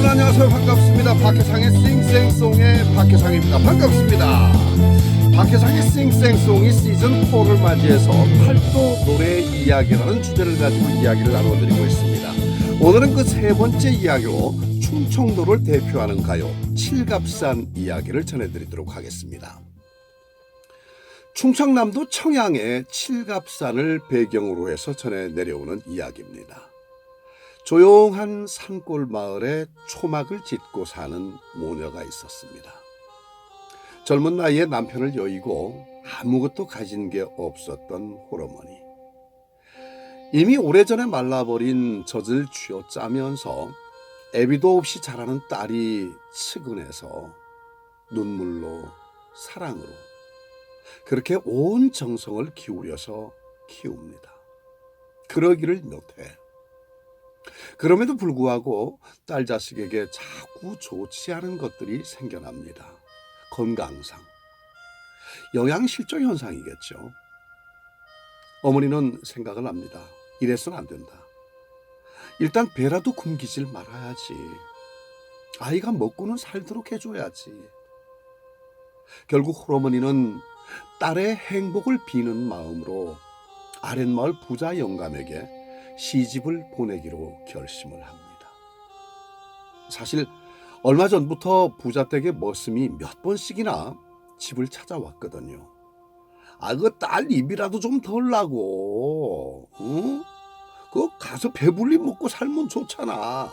안녕하세요. 반갑습니다. 박혜상의 싱생송의 박혜상입니다. 반갑습니다. 박혜상의 싱생송이 시즌4를 맞이해서 팔도 노래 이야기라는 주제를 가지고 이야기를 나눠드리고 있습니다. 오늘은 그 세 번째 이야기로 충청도를 대표하는 가요 칠갑산 이야기를 전해드리도록 하겠습니다. 충청남도 청양의 칠갑산을 배경으로 해서 전해 내려오는 이야기입니다. 조용한 산골 마을에 초막을 짓고 사는 모녀가 있었습니다. 젊은 나이에 남편을 여의고 아무것도 가진 게 없었던 홀어머니. 이미 오래전에 말라버린 젖을 쥐어 짜면서 애비도 없이 자라는 딸이 측은해서 눈물로 사랑으로 그렇게 온 정성을 기울여서 키웁니다. 그러기를 못해. 그럼에도 불구하고 딸 자식에게 자꾸 좋지 않은 것들이 생겨납니다. 건강상, 영양실조 현상이겠죠. 어머니는 생각을 합니다. 이래서는 안 된다. 일단 배라도 굶기질 말아야지. 아이가 먹고는 살도록 해줘야지. 결국 홀어머니는 딸의 행복을 비는 마음으로 아랫마을 부자 영감에게 시집을 보내기로 결심을 합니다. 사실 얼마 전부터 부자댁의 머슴이 몇 번씩이나 집을 찾아왔거든요. 그 딸 입이라도 좀 덜라고, 응? 그거 가서 배불리 먹고 살면 좋잖아.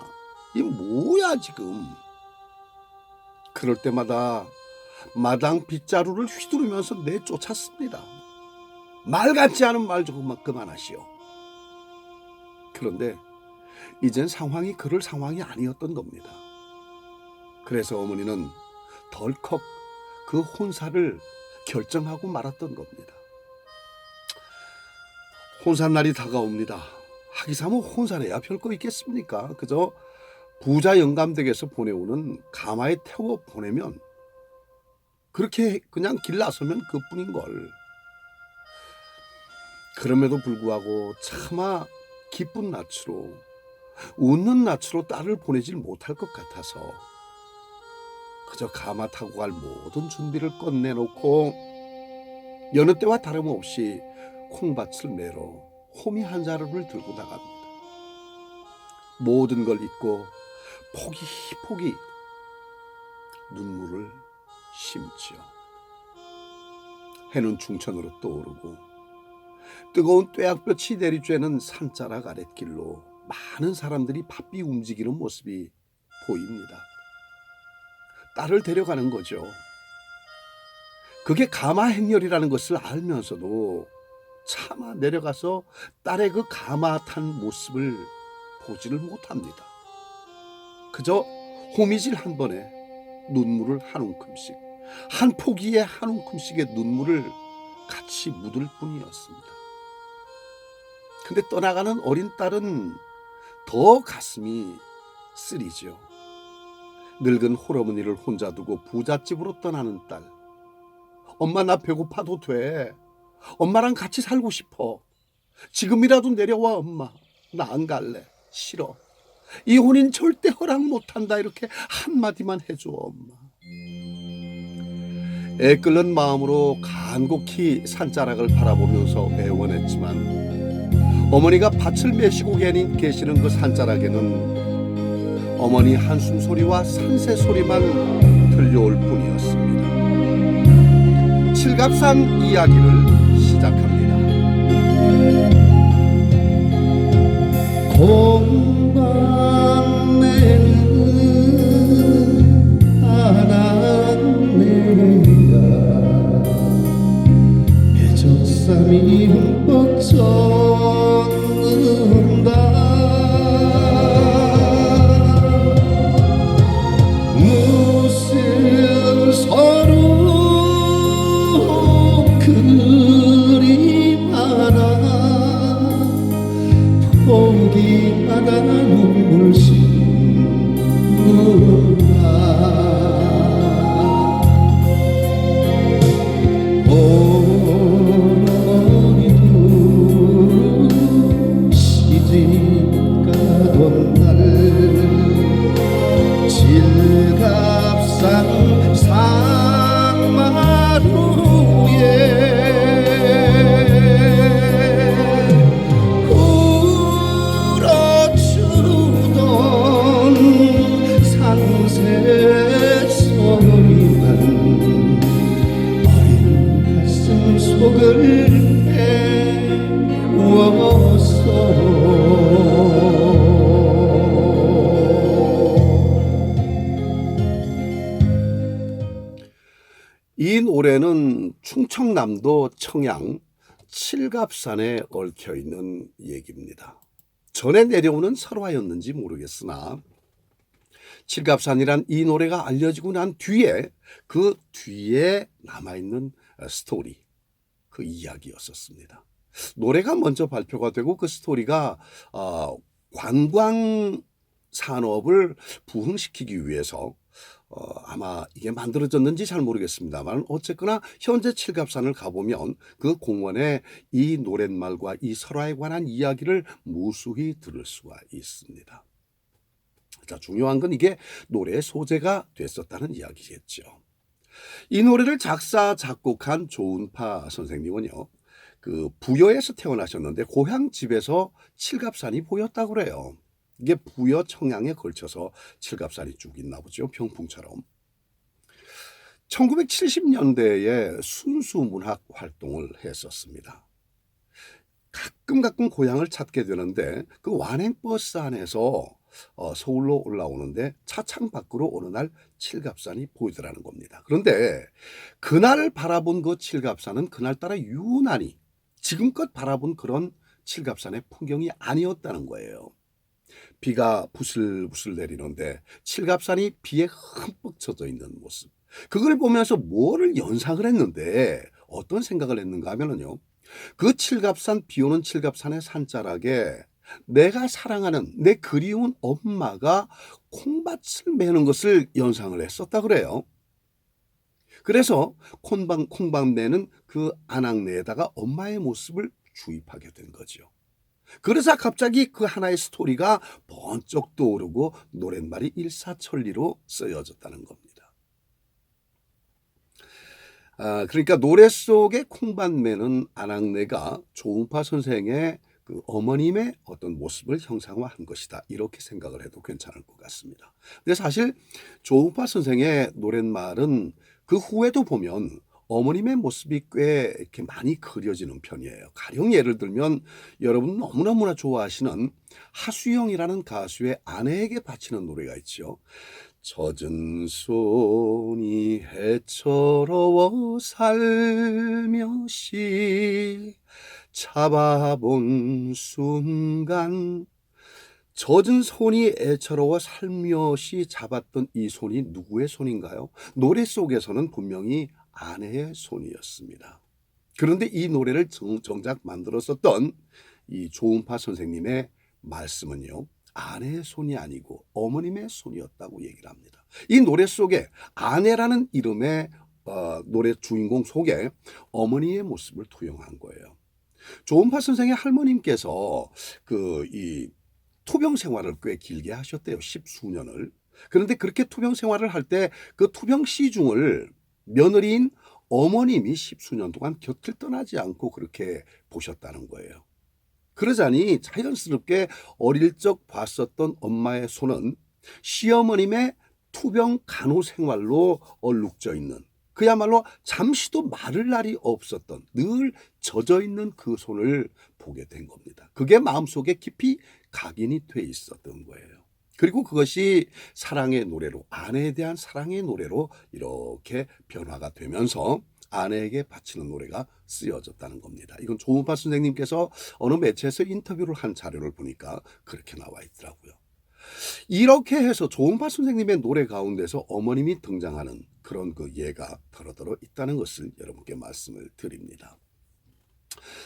이 뭐야 지금. 그럴 때마다 마당 빗자루를 휘두르면서 내쫓았습니다. 말 같지 않은 말 조금만 그만하시오. 그런데 이젠 상황이 그럴 상황이 아니었던 겁니다. 그래서 어머니는 덜컥 그 혼사를 결정하고 말았던 겁니다. 혼산날이 다가옵니다. 하기사모 혼사래야 별거 있겠습니까? 그저 부자 영감댁에서 보내오는 가마에 태워 보내면 그렇게 그냥 길 나서면 그뿐인걸. 그럼에도 불구하고 차마 기쁜 낯으로 웃는 낯으로 딸을 보내질 못할 것 같아서 그저 가마 타고 갈 모든 준비를 끝내놓고 여느 때와 다름없이 콩밭을 매러 호미 한 자루를 들고 나갑니다. 모든 걸 잊고 포기포기 눈물을 심지요. 해는 중천으로 떠오르고 뜨거운 뙤약볕이 내리쬐는 산자락 아랫길로 많은 사람들이 바삐 움직이는 모습이 보입니다. 딸을 데려가는 거죠. 그게 가마 행렬이라는 것을 알면서도 차마 내려가서 딸의 그 가마 탄 모습을 보지를 못합니다. 그저 호미질 한 번에 눈물을 한 움큼씩, 한 포기에 한 움큼씩의 눈물을 같이 묻을 뿐이었습니다. 근데 떠나가는 어린 딸은 더 가슴이 쓰리죠. 늙은 홀어머니를 혼자 두고 부잣집으로 떠나는 딸. 엄마 나 배고파도 돼. 엄마랑 같이 살고 싶어. 지금이라도 내려와 엄마. 나 안 갈래. 싫어. 이 혼인 절대 허락 못한다. 이렇게 한마디만 해줘 엄마. 애끓는 마음으로 간곡히 산자락을 바라보면서 애원했지만 어머니가 밭을 메시고 계시는 그 산자락에는 어머니 한숨 소리와 산새 소리만 들려올 뿐이었습니다. 칠갑산 이야기를 시작합니다. 공방내는 바람내가 해적삼이 흠뻑 무슨 서로 그리 많아 포기하다 눈물씩 이 노래는 충청남도 청양 칠갑산에 얽혀 있는 얘기입니다. 전에 내려오는 설화였는지 모르겠으나 칠갑산이란 이 노래가 알려지고 난 뒤에 그 뒤에 남아있는 스토리, 그 이야기였었습니다. 노래가 먼저 발표가 되고 그 스토리가 관광 산업을 부흥시키기 위해서 아마 이게 만들어졌는지 잘 모르겠습니다만 어쨌거나 현재 칠갑산을 가보면 그 공원에 이 노랫말과 이 설화에 관한 이야기를 무수히 들을 수가 있습니다. 자, 중요한 건 이게 노래의 소재가 됐었다는 이야기겠죠. 이 노래를 작사 작곡한 조은파 선생님은요, 그 부여에서 태어나셨는데 고향 집에서 칠갑산이 보였다고 그래요. 이게 부여 청양에 걸쳐서 칠갑산이 쭉 있나 보죠. 병풍처럼. 1970년대에 순수문학 활동을 했었습니다. 가끔 고향을 찾게 되는데 그 완행버스 안에서 서울로 올라오는데 차창 밖으로 어느 날 칠갑산이 보이더라는 겁니다. 그런데 그날 바라본 그 칠갑산은 그날따라 유난히 지금껏 바라본 그런 칠갑산의 풍경이 아니었다는 거예요. 비가 부슬부슬 내리는데 칠갑산이 비에 흠뻑 젖어 있는 모습. 그걸 보면서 뭐를 연상을 했는데 어떤 생각을 했는가 하면은요. 그 칠갑산, 비 오는 칠갑산의 산자락에 내가 사랑하는 내 그리운 엄마가 콩밭을 매는 것을 연상을 했었다 그래요. 그래서 콩밭 매는 그 안악내에다가 엄마의 모습을 주입하게 된 거죠. 그러자 갑자기 그 하나의 스토리가 번쩍 떠오르고 노랫말이 일사천리로 쓰여졌다는 겁니다. 그러니까 노래 속의 콩밭매는 안악내가 조은파 선생의 그 어머님의 어떤 모습을 형상화한 것이다. 이렇게 생각을 해도 괜찮을 것 같습니다. 근데 사실 조은파 선생의 노랫말은 그 후에도 보면 어머님의 모습이 꽤 이렇게 많이 그려지는 편이에요. 가령 예를 들면 여러분 너무나 좋아하시는 하수영이라는 가수의 아내에게 바치는 노래가 있죠. 젖은 손이 해처러워 살며시 잡아본 순간, 젖은 손이 애처로워 살며시 잡았던 이 손이 누구의 손인가요? 노래 속에서는 분명히 아내의 손이었습니다. 그런데 이 노래를 정작 만들었었던 이 조은파 선생님의 말씀은요, 아내의 손이 아니고 어머님의 손이었다고 얘기를 합니다. 이 노래 속에 아내라는 이름의 노래 주인공 속에 어머니의 모습을 투영한 거예요. 조은파 선생의 할머님께서 이 투병 생활을 꽤 길게 하셨대요. 10수년을. 그런데 그렇게 투병 생활을 할 때 그 투병 시중을 며느리인 어머님이 10수년 동안 곁을 떠나지 않고 그렇게 보셨다는 거예요. 그러자니 자연스럽게 어릴 적 봤었던 엄마의 손은 시어머님의 투병 간호 생활로 얼룩져 있는, 그야말로 잠시도 마를 날이 없었던, 늘 젖어 있는 그 손을 보게 된 겁니다. 그게 마음속에 깊이 각인이 돼 있었던 거예요. 그리고 그것이 사랑의 노래로, 아내에 대한 사랑의 노래로 이렇게 변화가 되면서 아내에게 바치는 노래가 쓰여졌다는 겁니다. 이건 조은파 선생님께서 어느 매체에서 인터뷰를 한 자료를 보니까 그렇게 나와 있더라고요. 이렇게 해서 조은파 선생님의 노래 가운데서 어머님이 등장하는 그런 그 예가 더러더러 있다는 것을 여러분께 말씀을 드립니다.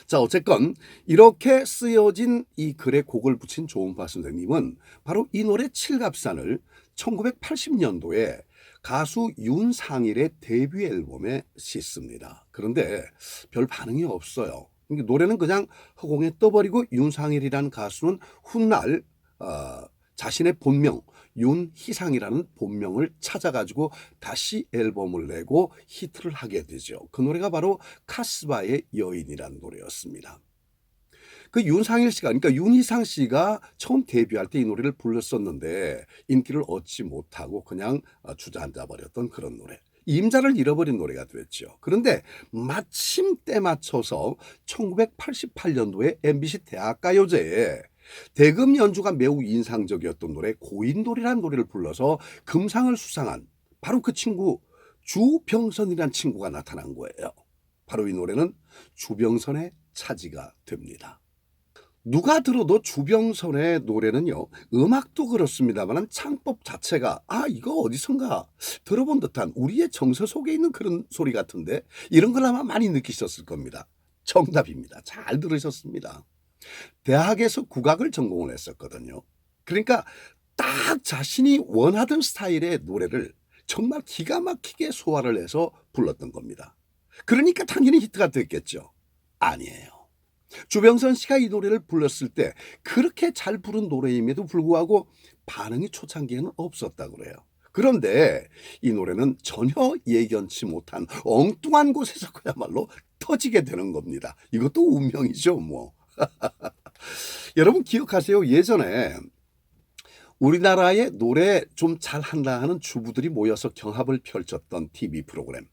자, 어쨌건 이렇게 쓰여진 이 글에 곡을 붙인 조은파 선생님은 바로 이 노래 칠갑산을 1980년도에 가수 윤상일의 데뷔 앨범에 싣습니다. 그런데 별 반응이 없어요. 노래는 그냥 허공에 떠버리고 윤상일이라는 가수는 훗날 자신의 본명 윤희상이라는 본명을 찾아가지고 다시 앨범을 내고 히트를 하게 되죠. 그 노래가 바로 카스바의 여인이라는 노래였습니다. 그 윤상일 씨가, 그러니까 윤희상 씨가 처음 데뷔할 때 이 노래를 불렀었는데 인기를 얻지 못하고 그냥 주저앉아 버렸던 그런 노래. 임자를 잃어버린 노래가 됐죠. 그런데 마침 때 맞춰서 1988년도에 MBC 대학가요제에 대금 연주가 매우 인상적이었던 노래 고인돌이라는 노래를 불러서 금상을 수상한 바로 그 친구 주병선이란 친구가 나타난 거예요. 바로 이 노래는 주병선의 차지가 됩니다. 누가 들어도 주병선의 노래는요, 음악도 그렇습니다만 창법 자체가 이거 어디선가 들어본 듯한 우리의 정서 속에 있는 그런 소리 같은데, 이런 걸 아마 많이 느끼셨을 겁니다. 정답입니다. 잘 들으셨습니다. 대학에서 국악을 전공을 했었거든요. 그러니까 딱 자신이 원하던 스타일의 노래를 정말 기가 막히게 소화를 해서 불렀던 겁니다. 그러니까 당연히 히트가 됐겠죠. 아니에요. 주병선 씨가 이 노래를 불렀을 때 그렇게 잘 부른 노래임에도 불구하고 반응이 초창기에는 없었다고 그래요. 그런데 이 노래는 전혀 예견치 못한 엉뚱한 곳에서 그야말로 터지게 되는 겁니다. 이것도 운명이죠, 뭐. 여러분 기억하세요? 예전에 우리나라의 노래 좀 잘한다 하는 주부들이 모여서 경합을 펼쳤던 TV 프로그램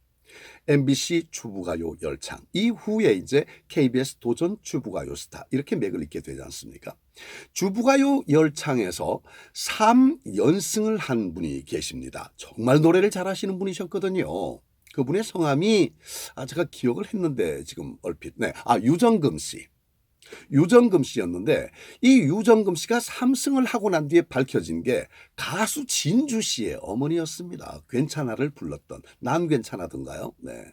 MBC 주부가요 열창, 이후에 이제 KBS 도전 주부가요 스타, 이렇게 맥을 잇게 되지 않습니까? 주부가요 열창에서 3연승을 한 분이 계십니다. 정말 노래를 잘하시는 분이셨거든요. 그분의 성함이 제가 기억을 했는데 지금 얼핏 유정금 씨. 유정금 씨였는데, 이 유정금 씨가 3승을 하고 난 뒤에 밝혀진 게 가수 진주 씨의 어머니였습니다. 괜찮아를 불렀던, 난 괜찮아던가요? 네.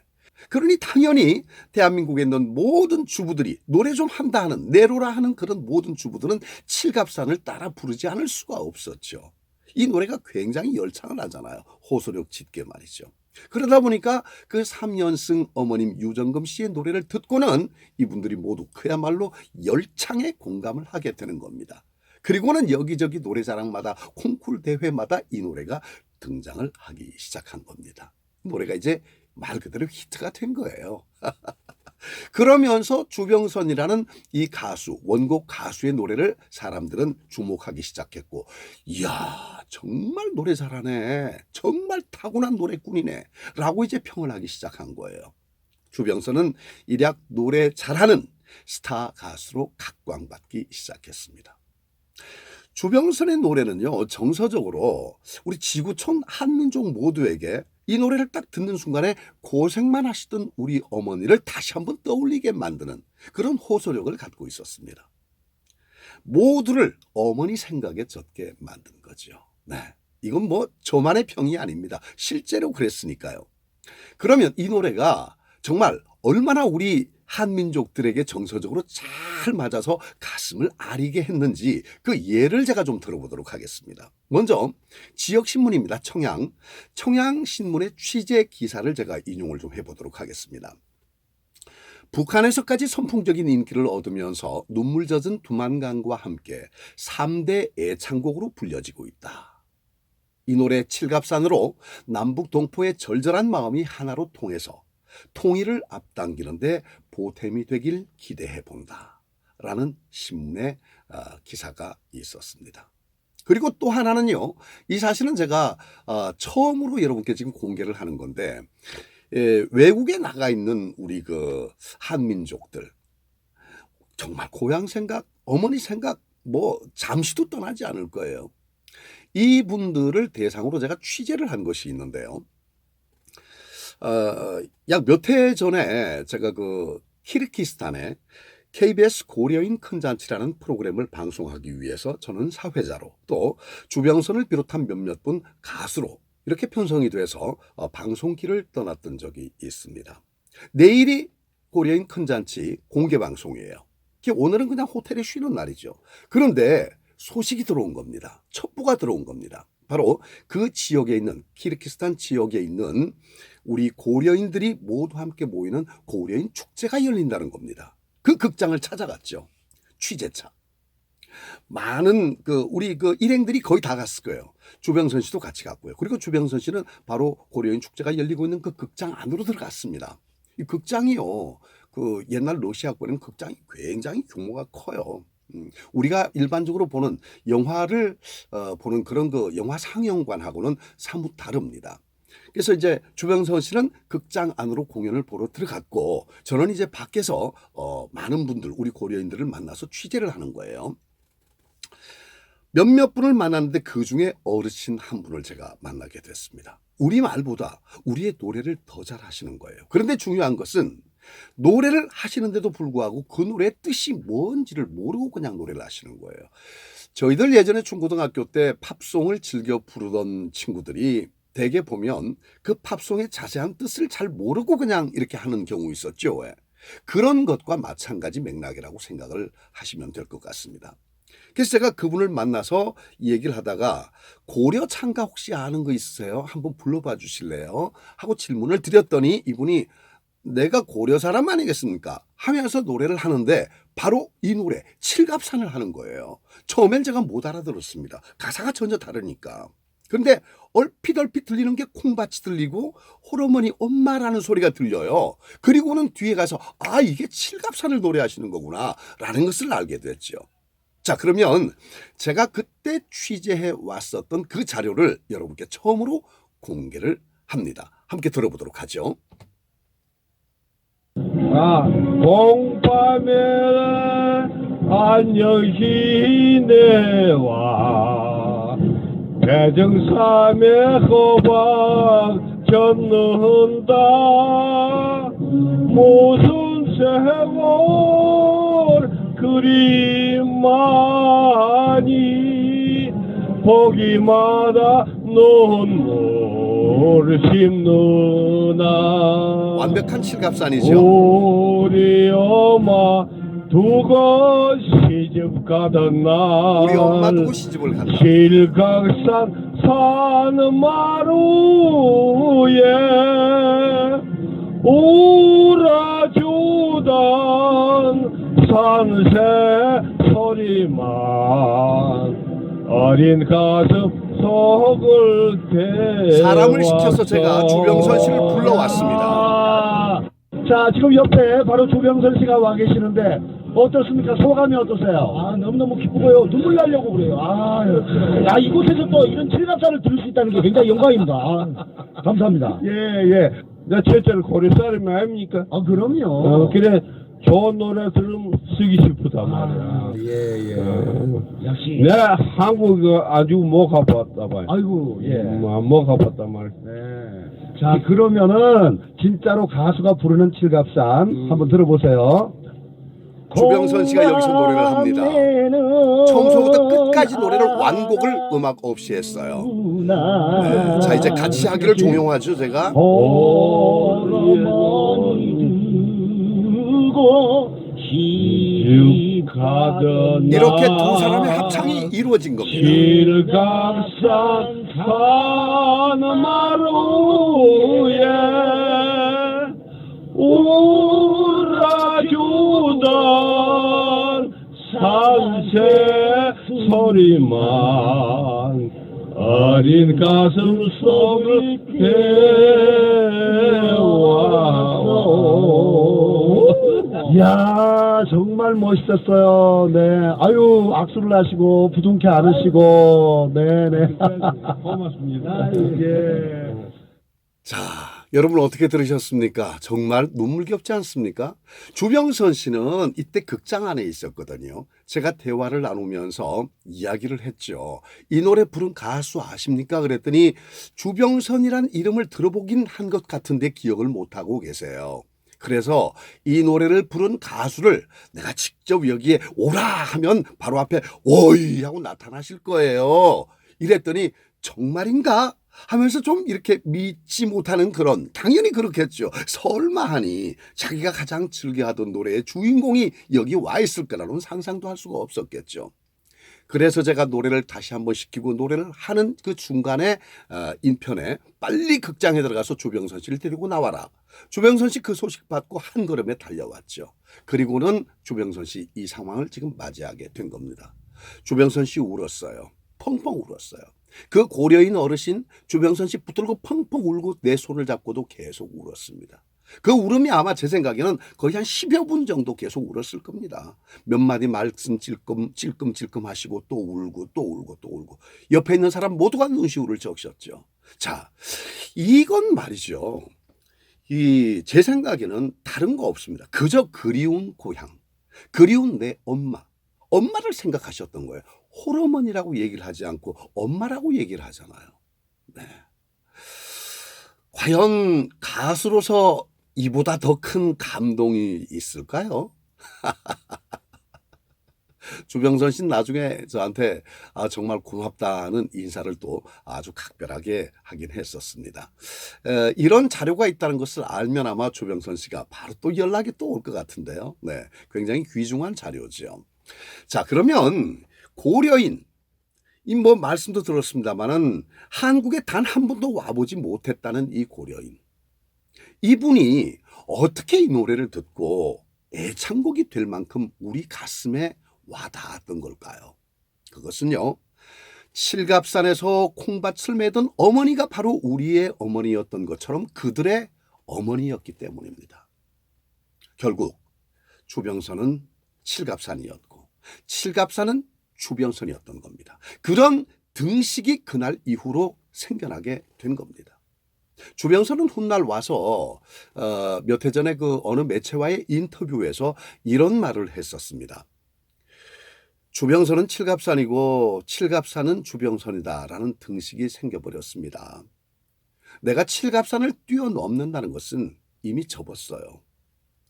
그러니 당연히 대한민국에 있는 모든 주부들이 노래 좀 한다 하는, 내로라 하는 그런 모든 주부들은 칠갑산을 따라 부르지 않을 수가 없었죠. 이 노래가 굉장히 열창을 하잖아요. 호소력 짙게 말이죠. 그러다 보니까 그 3연승 어머님 유정금 씨의 노래를 듣고는 이분들이 모두 그야말로 열창에 공감을 하게 되는 겁니다. 그리고는 여기저기 노래자랑마다, 콩쿨 대회마다 이 노래가 등장을 하기 시작한 겁니다. 노래가 이제 말 그대로 히트가 된 거예요. 그러면서 주병선이라는 이 가수, 원곡 가수의 노래를 사람들은 주목하기 시작했고, 이야, 정말 노래 잘하네, 정말 타고난 노래꾼이네 라고 이제 평을 하기 시작한 거예요. 주병선은 일약 노래 잘하는 스타 가수로 각광받기 시작했습니다. 주병선의 노래는요, 정서적으로 우리 지구촌 한민족 모두에게 이 노래를 딱 듣는 순간에 고생만 하시던 우리 어머니를 다시 한번 떠올리게 만드는 그런 호소력을 갖고 있었습니다. 모두를 어머니 생각에 젖게 만든 거죠. 네, 이건 뭐 저만의 평이 아닙니다. 실제로 그랬으니까요. 그러면 이 노래가 정말 얼마나 우리 한민족들에게 정서적으로 잘 맞아서 가슴을 아리게 했는지 그 예를 제가 좀 들어보도록 하겠습니다. 먼저 지역신문입니다. 청양신문의 취재 기사를 제가 인용을 좀 해보도록 하겠습니다. 북한에서까지 선풍적인 인기를 얻으면서 눈물 젖은 두만강과 함께 3대 애창곡으로 불려지고 있다. 이 노래 칠갑산으로 남북 동포의 절절한 마음이 하나로 통해서 통일을 앞당기는데 보탬이 되길 기대해 본다 라는 신문의 기사가 있었습니다. 그리고 또 하나는요, 이 사실은 제가 처음으로 여러분께 지금 공개를 하는 건데, 외국에 나가 있는 우리 그 한민족들, 정말 고향 생각, 어머니 생각 뭐 잠시도 떠나지 않을 거예요. 이분들을 대상으로 제가 취재를 한 것이 있는데요. 약 몇 해 전에 제가 그 키르기스탄에 KBS 고려인 큰잔치라는 프로그램을 방송하기 위해서 저는 사회자로, 또 주병선을 비롯한 몇몇 분 가수로 이렇게 편성이 돼서 방송길을 떠났던 적이 있습니다. 내일이 고려인 큰잔치 공개 방송이에요. 오늘은 그냥 호텔에 쉬는 날이죠. 그런데 소식이 들어온 겁니다. 첩보가 들어온 겁니다. 바로 그 지역에 있는, 키르기스탄 지역에 있는 우리 고려인들이 모두 함께 모이는 고려인 축제가 열린다는 겁니다. 그 극장을 찾아갔죠. 취재차. 많은 우리 일행들이 거의 다 갔을 거예요. 주병선 씨도 같이 갔고요. 그리고 주병선 씨는 바로 고려인 축제가 열리고 있는 그 극장 안으로 들어갔습니다. 이 극장이요, 그 옛날 러시아권에는 극장이 굉장히 규모가 커요. 우리가 일반적으로 보는 영화를 보는 그런 그 영화 상영관하고는 사뭇 다릅니다. 그래서 이제 주병선 씨는 극장 안으로 공연을 보러 들어갔고, 저는 이제 밖에서 많은 분들, 우리 고려인들을 만나서 취재를 하는 거예요. 몇몇 분을 만났는데 그중에 어르신 한 분을 제가 만나게 됐습니다. 우리말보다 우리의 노래를 더 잘하시는 거예요. 그런데 중요한 것은 노래를 하시는데도 불구하고 그 노래의 뜻이 뭔지를 모르고 그냥 노래를 하시는 거예요. 저희들 예전에 중고등학교 때 팝송을 즐겨 부르던 친구들이 대개 보면 그 팝송의 자세한 뜻을 잘 모르고 그냥 이렇게 하는 경우 있었죠. 왜? 그런 것과 마찬가지 맥락이라고 생각을 하시면 될 것 같습니다. 그래서 제가 그분을 만나서 얘기를 하다가 고려 창가 혹시 아는 거 있으세요? 한번 불러봐 주실래요? 하고 질문을 드렸더니 이분이 내가 고려 사람 아니겠습니까? 하면서 노래를 하는데 바로 이 노래 칠갑산을 하는 거예요. 처음엔 제가 못 알아들었습니다. 가사가 전혀 다르니까. 그런데 얼핏 들리는 게 콩밭이 들리고 홀어머니 엄마라는 소리가 들려요. 그리고는 뒤에 가서 아 이게 칠갑산을 노래하시는 거구나 라는 것을 알게 됐죠. 자, 그러면 제가 그때 취재해 왔었던 그 자료를 여러분께 처음으로 공개를 합니다. 함께 들어보도록 하죠. 공밤에 안녕시내와 대정삼의 호박 젓는다 무슨 세월 그리 많이 보기마다 눈물 씹누나 완벽한 칠갑산이죠. 우리 엄마 두고 시집 가던 날 우리 엄마 두고 시집을 간다. 칠갑산 사는 마루에 울어주던 산새 소리만 어린 가슴 속을 대 사람을 시켜서 제가 주병선 씨를 불러왔습니다. 자, 지금 옆에 바로 조병선 씨가 와 계시는데 어떻습니까? 소감이 어떠세요? 너무너무 기쁘고요. 눈물 나려고 그래요. 이곳에서 또 이런 칠갑산을 들을 수 있다는 게 굉장히 영광입니다. 감사합니다. 예. 나 실제로 고려 사람이 아닙니까? 그럼요. 그래 좋은 노래 들으면 쓰기 싶다 말이야. 예. 역시. 내 한국 아주 못 가봤다 말이야. 아이고, 예. 못 가봤다 말이야. 네. 자, 그러면은 진짜로 가수가 부르는 칠갑산 한번 들어보세요. 주병선 씨가 여기서 노래를 합니다. 처음부터 끝까지 노래를 완곡을 음악 없이 했어요. 네, 자, 이제 같이 하기를 종용하죠, 제가. 이렇게 두 사람의 합창이 이루어진 겁니다. 칠갑산 산마루에 울어주던 산새 소리만 어린 가슴 속을 태워. 이야, 정말 멋있었어요. 네. 아유, 악수를 하시고, 부둥켜 안으시고, 네네. 고맙습니다. 예. 자, 여러분 어떻게 들으셨습니까? 정말 눈물겹지 않습니까? 주병선 씨는 이때 극장 안에 있었거든요. 제가 대화를 나누면서 이야기를 했죠. 이 노래 부른 가수 아십니까? 그랬더니 주병선이란 이름을 들어보긴 한 것 같은데 기억을 못하고 계세요. 그래서 이 노래를 부른 가수를 내가 직접 여기에 오라 하면 바로 앞에 오이 하고 나타나실 거예요. 이랬더니 정말인가? 하면서 좀 이렇게 믿지 못하는 그런, 당연히 그렇겠죠. 설마 하니 자기가 가장 즐겨하던 노래의 주인공이 여기 와 있을 거라는 상상도 할 수가 없었겠죠. 그래서 제가 노래를 다시 한번 시키고 노래를 하는 그 중간에 인편에 빨리 극장에 들어가서 주병선 씨를 데리고 나와라. 주병선 씨 그 소식 받고 한 걸음에 달려왔죠. 그리고는 주병선 씨 이 상황을 지금 맞이하게 된 겁니다. 주병선 씨 울었어요. 펑펑 울었어요. 그 고려인 어르신 주병선 씨 붙들고 펑펑 울고 내 손을 잡고도 계속 울었습니다. 그 울음이 아마 제 생각에는 거의 한 10여 분 정도 계속 울었을 겁니다. 몇 마디 말씀 찔끔찔끔 하시고 또 울고 또 울고 또 울고 옆에 있는 사람 모두가 눈시울을 적셨죠. 자, 이건 말이죠. 제 생각에는 다른 거 없습니다. 그저 그리운 고향, 그리운 내 엄마를 생각하셨던 거예요. 홀어머니라고 얘기를 하지 않고 엄마라고 얘기를 하잖아요. 네. 과연 가수로서 이보다 더 큰 감동이 있을까요? 주병선 씨는 나중에 저한테 정말 고맙다는 인사를 또 아주 각별하게 하긴 했었습니다. 이런 자료가 있다는 것을 알면 아마 주병선 씨가 바로 또 연락이 또 올 것 같은데요. 네, 굉장히 귀중한 자료죠. 자, 그러면 고려인, 이 뭐 말씀도 들었습니다만은 한국에 단 한 번도 와보지 못했다는 이 고려인, 이분이 어떻게 이 노래를 듣고 애창곡이 될 만큼 우리 가슴에 와닿았던 걸까요? 그것은요, 칠갑산에서 콩밭을 매던 어머니가 바로 우리의 어머니였던 것처럼 그들의 어머니였기 때문입니다. 결국 주병선은 칠갑산이었고 칠갑산은 주병선이었던 겁니다. 그런 등식이 그날 이후로 생겨나게 된 겁니다. 주병선은 훗날 와서 몇 해 전에 그 어느 매체와의 인터뷰에서 이런 말을 했었습니다. 주병선은 칠갑산이고 칠갑산은 주병선이다라는 등식이 생겨버렸습니다. 내가 칠갑산을 뛰어넘는다는 것은 이미 접었어요.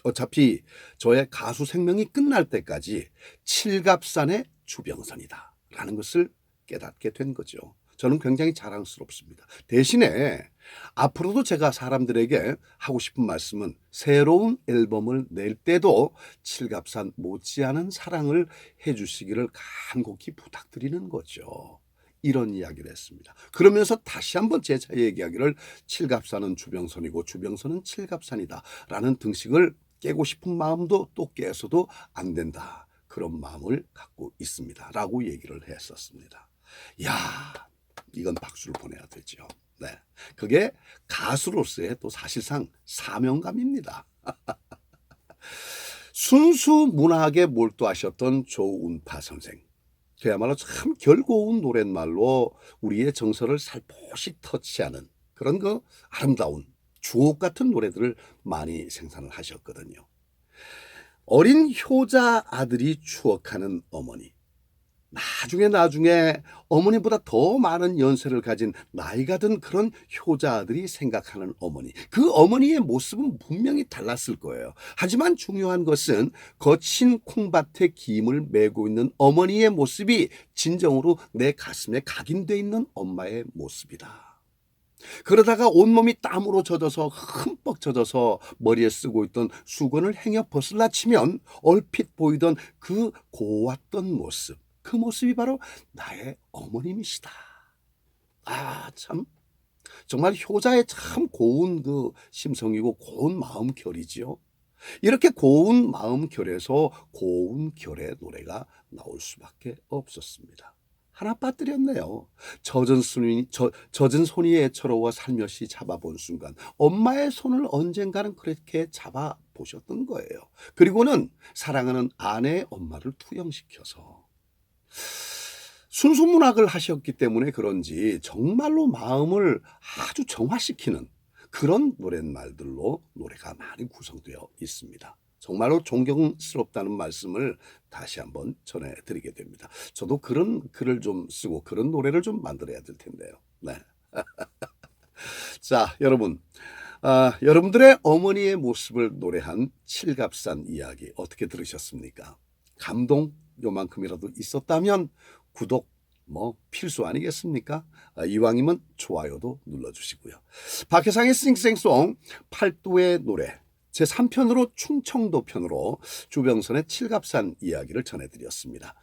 어차피 저의 가수 생명이 끝날 때까지 칠갑산의 주병선이다 라는 것을 깨닫게 된 거죠. 저는 굉장히 자랑스럽습니다. 대신에 앞으로도 제가 사람들에게 하고 싶은 말씀은 새로운 앨범을 낼 때도 칠갑산 못지않은 사랑을 해주시기를 간곡히 부탁드리는 거죠. 이런 이야기를 했습니다. 그러면서 다시 한번 재차 얘기하기를 칠갑산은 주병선이고 주병선은 칠갑산이다 라는 등식을 깨고 싶은 마음도 또 깨서도 안 된다. 그런 마음을 갖고 있습니다. 라고 얘기를 했었습니다. 이야, 이건 박수를 보내야 되죠. 네, 그게 가수로서의 또 사실상 사명감입니다. 순수 문학에 몰두하셨던 조운파 선생. 그야말로 참 결고운 노랫말로 우리의 정서를 살포시 터치하는 그런 그 아름다운 주옥 같은 노래들을 많이 생산을 하셨거든요. 어린 효자 아들이 추억하는 어머니. 나중에 어머니보다 더 많은 연세를 가진 나이가 든 그런 효자 아들이 생각하는 어머니. 그 어머니의 모습은 분명히 달랐을 거예요. 하지만 중요한 것은 거친 콩밭에 김을 메고 있는 어머니의 모습이 진정으로 내 가슴에 각인되어 있는 엄마의 모습이다. 그러다가 온몸이 땀으로 젖어서 흠뻑 젖어서 머리에 쓰고 있던 수건을 행여 벗을라 치면 얼핏 보이던 그 고왔던 모습, 그 모습이 바로 나의 어머님이시다. 참 정말 효자의 참 고운 그 심성이고 고운 마음결이지요. 이렇게 고운 마음결에서 고운 결의 노래가 나올 수밖에 없었습니다. 하나 빠뜨렸네요. 젖은 손이 애처로워 살며시 잡아본 순간 엄마의 손을 언젠가는 그렇게 잡아보셨던 거예요. 그리고는 사랑하는 아내의 엄마를 투영시켜서 순수 문학을 하셨기 때문에 그런지 정말로 마음을 아주 정화시키는 그런 노랫말들로 노래가 많이 구성되어 있습니다. 정말로 존경스럽다는 말씀을 다시 한번 전해드리게 됩니다. 저도 그런 글을 좀 쓰고 그런 노래를 좀 만들어야 될 텐데요. 네. 자, 여러분. 여러분들의 어머니의 모습을 노래한 칠갑산 이야기 어떻게 들으셨습니까? 감동 요만큼이라도 있었다면 구독 필수 아니겠습니까? 이왕이면 좋아요도 눌러주시고요. 박혜상의 싱생송 팔도의 노래 제3편으로 충청도 편으로 주병선의 칠갑산 이야기를 전해드렸습니다.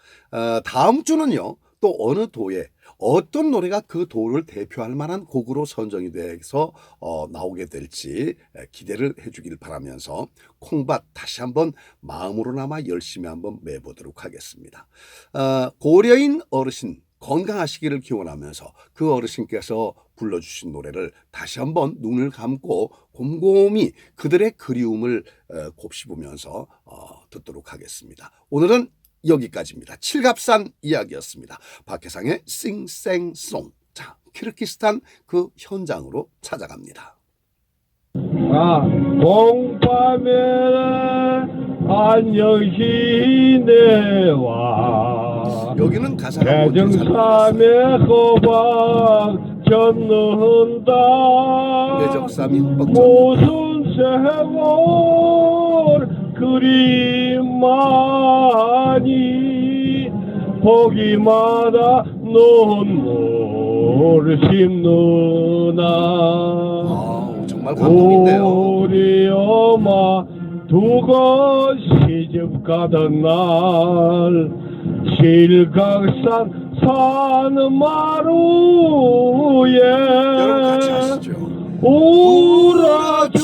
다음 주는요. 또 어느 도에 어떤 노래가 그 도를 대표할 만한 곡으로 선정이 돼서 나오게 될지 기대를 해주길 바라면서 콩밭 다시 한번 마음으로나마 열심히 한번 매보도록 하겠습니다. 고려인 어르신 건강하시기를 기원하면서 그 어르신께서 불러주신 노래를 다시 한번 눈을 감고 곰곰이 그들의 그리움을 곱씹으면서 듣도록 하겠습니다. 오늘은 여기까지입니다. 칠갑산 이야기였습니다. 박혜상의 싱생송. 자, 키르기스탄 그 현장으로 찾아갑니다. 공밤에 안녕히 내와 여기는 가사가 뭔지 잘 대정삼에 호박 젓는다 매적삼인 뻑 무슨 세월 그리 많이 보기마다 눈물 씹누나 정말 감동인데요. 우리 엄마 두고 시집 가던 날 실각산 사는 마루에 여러분 같이 하시죠. 울어주던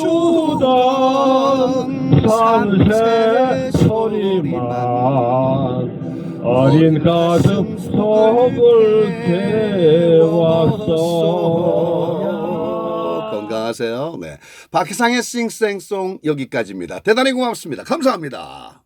산새 소리만 어린 가슴 속을 태웠어. 건강하세요. 네, 박희상의 싱생송 여기까지입니다. 대단히 고맙습니다. 감사합니다.